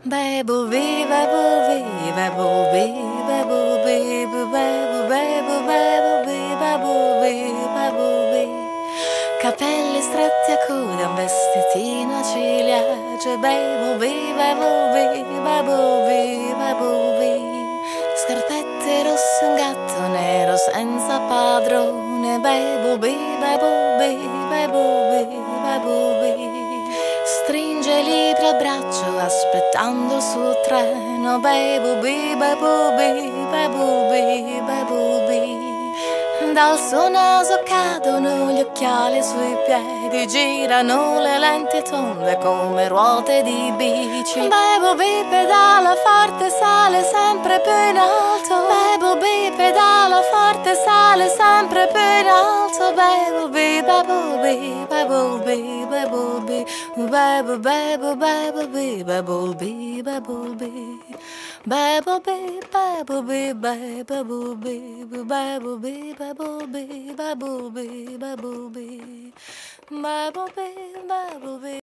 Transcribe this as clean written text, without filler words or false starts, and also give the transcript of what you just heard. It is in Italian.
Bumblebee, bumblebee, bumblebee, bumblebee, bumblebee, bumblebee, bumblebee, bumblebee. Capelli stretti a coda, un vestitino a ciliegie. Bumblebee, bumblebee, bumblebee, bumblebee. Scarpette rosse, un gatto nero senza padrone. Bumblebee, bumblebee, bumblebee, bumblebee. Stringe i libri al braccio aspettando il suo treno. Bumblebee, bumblebee, bumblebee, bumblebee. Dal suo naso cadono gli occhiali sui piedi, girano le lenti tonde come ruote di bici. Bumblebee pedala forte, sale sempre più in alto. Bumblebee pedala forte, sale sempre più in alto. Bumblebee, bumblebee, bumblebee, bumblebee, bumblebee, bumblebee, bumblebee, bumblebee. Bumblebee, bumblebee, bumblebee, bumblebee, bumblebee, bumblebee, bumblebee, bumblebee, bumblebee.